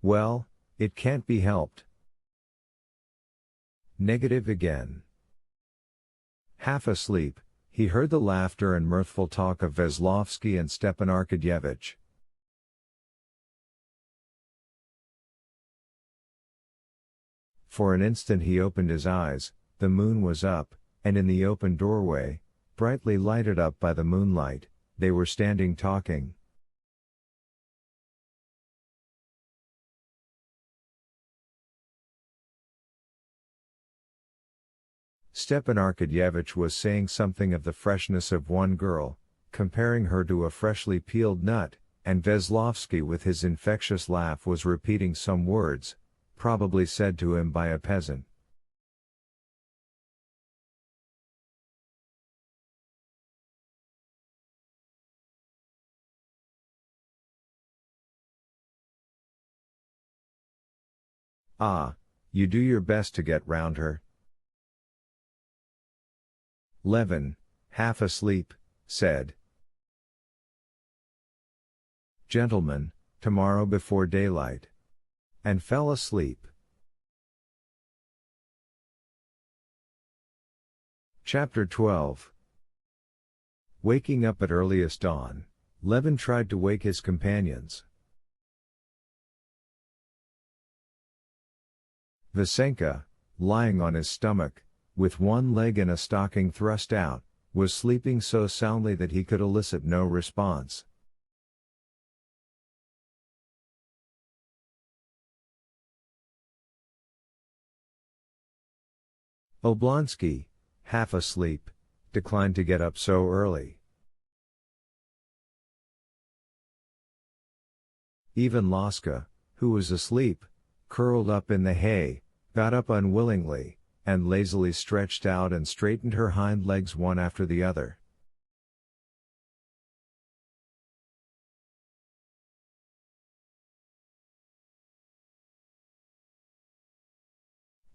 Well, it can't be helped. Negative again. Half asleep, he heard the laughter and mirthful talk of Veslovsky and Stepan Arkadyevitch. For an instant he opened his eyes, the moon was up, and in the open doorway, brightly lighted up by the moonlight, they were standing talking. Stepan Arkadyevitch was saying something of the freshness of one girl, comparing her to a freshly peeled nut, and Veslovsky with his infectious laugh was repeating some words, probably said to him by a peasant. Ah, you do your best to get round her. Levin, half asleep, said. Gentlemen, tomorrow before daylight. And fell asleep. Chapter 12. Waking up at earliest dawn, Levin tried to wake his companions. Vasenka, lying on his stomach, with one leg and a stocking thrust out, was sleeping so soundly that he could elicit no response. Oblonsky, half asleep, declined to get up so early. Even Laska, who was asleep, curled up in the hay, got up unwillingly, and lazily stretched out and straightened her hind legs one after the other.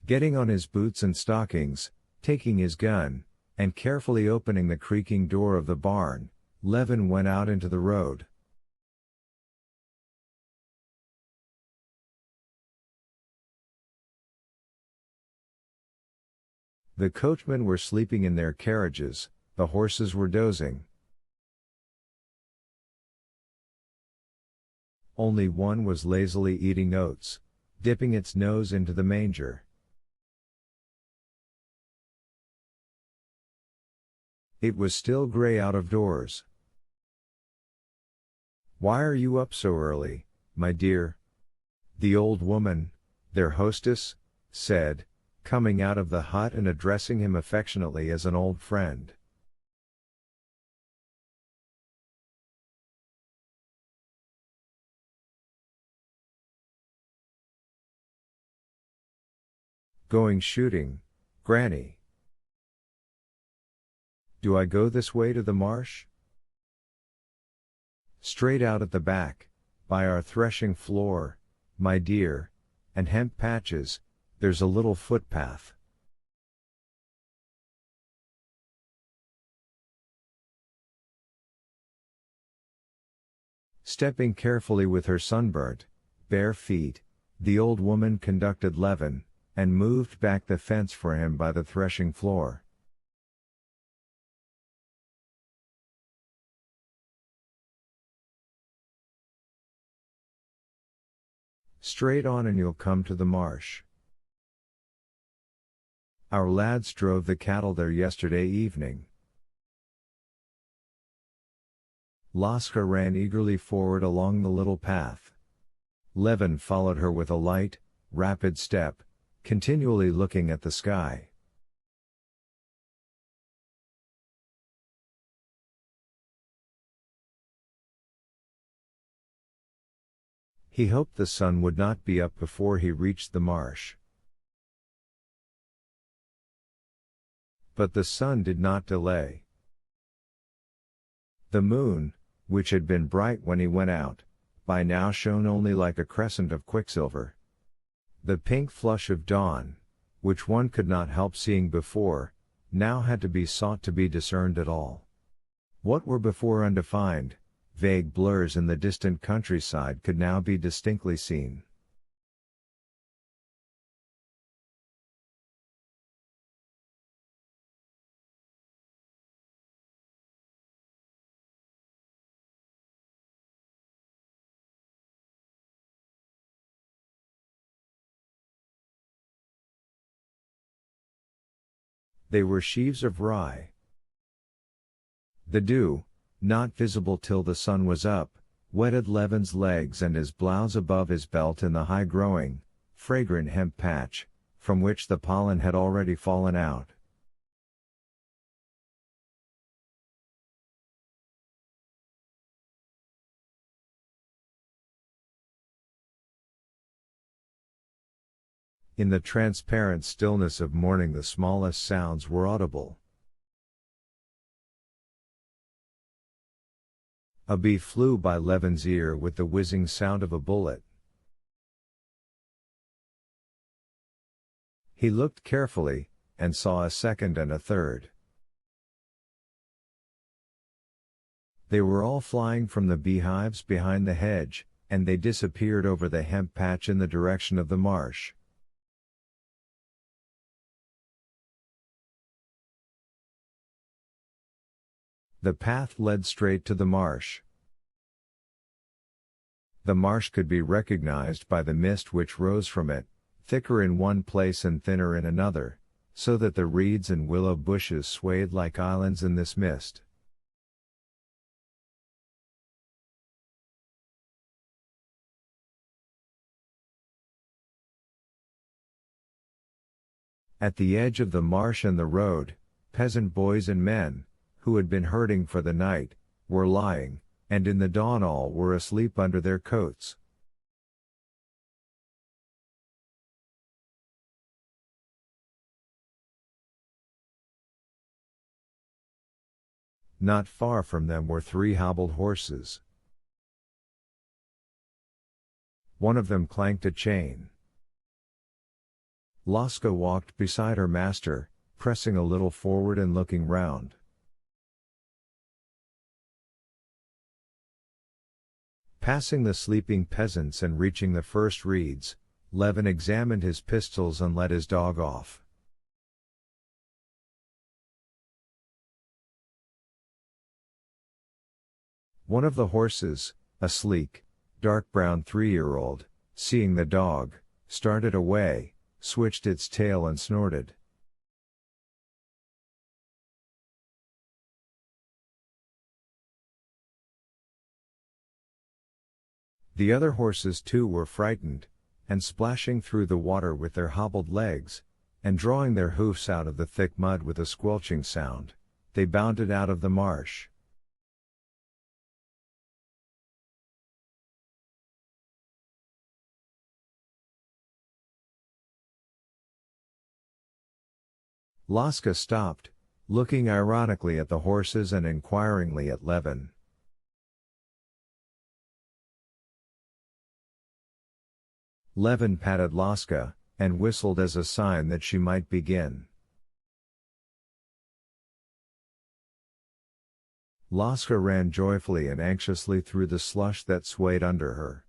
Getting on his boots and stockings, taking his gun, and carefully opening the creaking door of the barn, Levin went out into the road. The coachmen were sleeping in their carriages, the horses were dozing. Only one was lazily eating oats, dipping its nose into the manger. It was still gray out of doors. "Why are you up so early, my dear?" the old woman, their hostess, said, coming out of the hut and addressing him affectionately as an old friend. "Going shooting, Granny." "Do I go this way to the marsh?" "Straight out at the back, by our threshing floor, my dear, and hemp patches, there's a little footpath." Stepping carefully with her sunburnt, bare feet, the old woman conducted Levin, and moved back the fence for him by the threshing floor. "Straight on and you'll come to the marsh. Our lads drove the cattle there yesterday evening." Laska ran eagerly forward along the little path. Levin followed her with a light, rapid step, continually looking at the sky. He hoped the sun would not be up before he reached the marsh. But the sun did not delay. The moon, which had been bright when he went out, by now shone only like a crescent of quicksilver. The pink flush of dawn, which one could not help seeing before, now had to be sought to be discerned at all. What were before undefined, vague blurs in the distant countryside could now be distinctly seen. They were sheaves of rye. The dew, not visible till the sun was up, wetted Levin's legs and his blouse above his belt in the high-growing, fragrant hemp patch, from which the pollen had already fallen out. In the transparent stillness of morning the smallest sounds were audible. A bee flew by Levin's ear with the whizzing sound of a bullet. He looked carefully, and saw a second and a third. They were all flying from the beehives behind the hedge, and they disappeared over the hemp patch in the direction of the marsh. The path led straight to the marsh. The marsh could be recognized by the mist which rose from it, thicker in one place and thinner in another, so that the reeds and willow bushes swayed like islands in this mist. At the edge of the marsh and the road, peasant boys and men, who had been herding for the night, were lying, and in the dawn all were asleep under their coats. Not far from them were 3 hobbled horses. One of them clanked a chain. Laska walked beside her master, pressing a little forward and looking round. Passing the sleeping peasants and reaching the first reeds, Levin examined his pistols and let his dog off. One of the horses, a sleek, dark brown 3-year-old, seeing the dog, started away, switched its tail and snorted. The other horses too were frightened, and splashing through the water with their hobbled legs, and drawing their hoofs out of the thick mud with a squelching sound, they bounded out of the marsh. Laska stopped, looking ironically at the horses and inquiringly at Levin. Levin patted Laska, and whistled as a sign that she might begin. Laska ran joyfully and anxiously through the slush that swayed under her.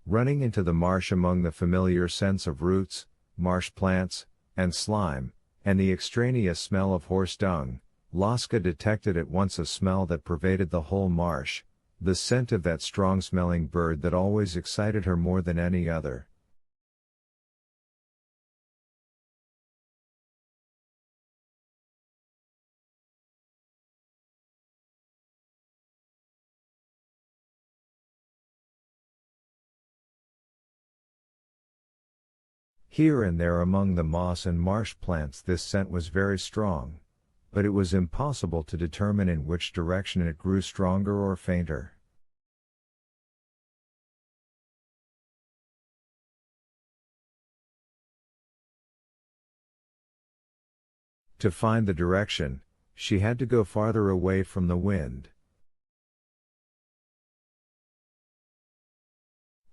Running into the marsh among the familiar scents of roots, marsh plants, and slime, and the extraneous smell of horse dung, Laska detected at once a smell that pervaded the whole marsh, the scent of that strong-smelling bird that always excited her more than any other. Here and there among the moss and marsh plants this scent was very strong, but it was impossible to determine in which direction it grew stronger or fainter. To find the direction, she had to go farther away from the wind.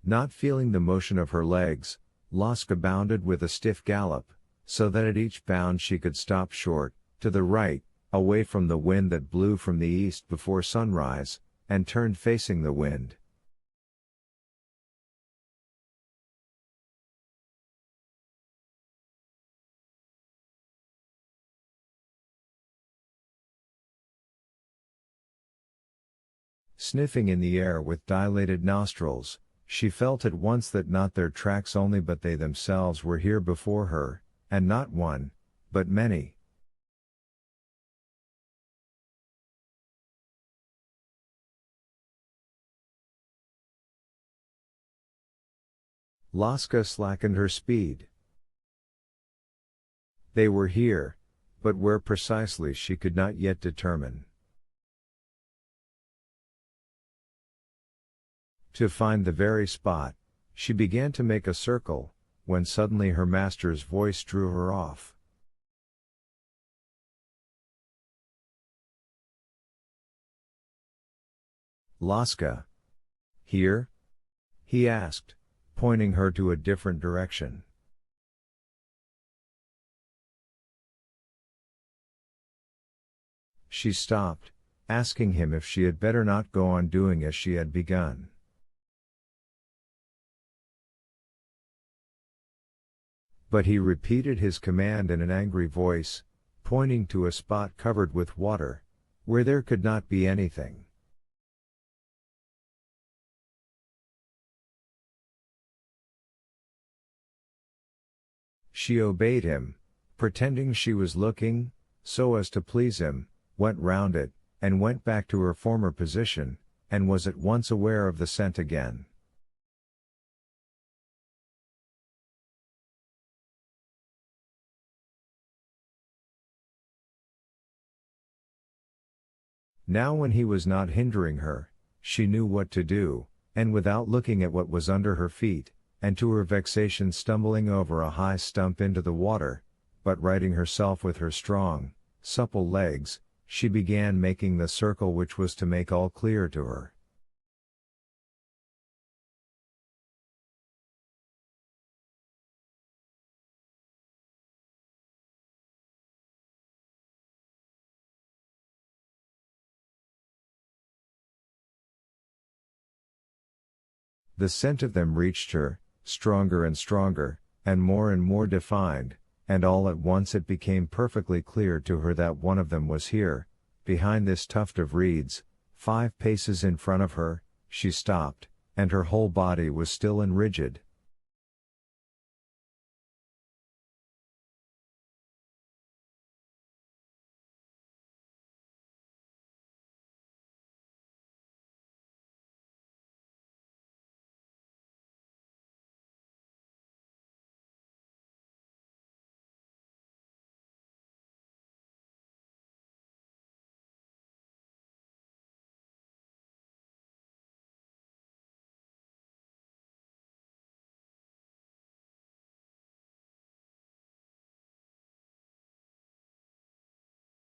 Not feeling the motion of her legs, Laska bounded with a stiff gallop, so that at each bound she could stop short, to the right, away from the wind that blew from the east before sunrise, and turned facing the wind. Sniffing in the air with dilated nostrils, She felt at once that not their tracks only but they themselves were here before her, and not one, but many. Laska slackened her speed. They were here, but where precisely she could not yet determine. To find the very spot, she began to make a circle, when suddenly her master's voice drew her off. Laska. Here? He asked, pointing her to a different direction. She stopped, asking him if she had better not go on doing as she had begun. But he repeated his command in an angry voice, pointing to a spot covered with water, where there could not be anything. She obeyed him, pretending she was looking, so as to please him, went round it, and went back to her former position, and was at once aware of the scent again. Now when he was not hindering her, she knew what to do, and without looking at what was under her feet, and to her vexation stumbling over a high stump into the water, but righting herself with her strong, supple legs, she began making the circle which was to make all clear to her. The scent of them reached her, stronger and stronger, and more defined, and all at once it became perfectly clear to her that one of them was here, behind this tuft of reeds, 5 paces in front of her. She stopped, and her whole body was still and rigid,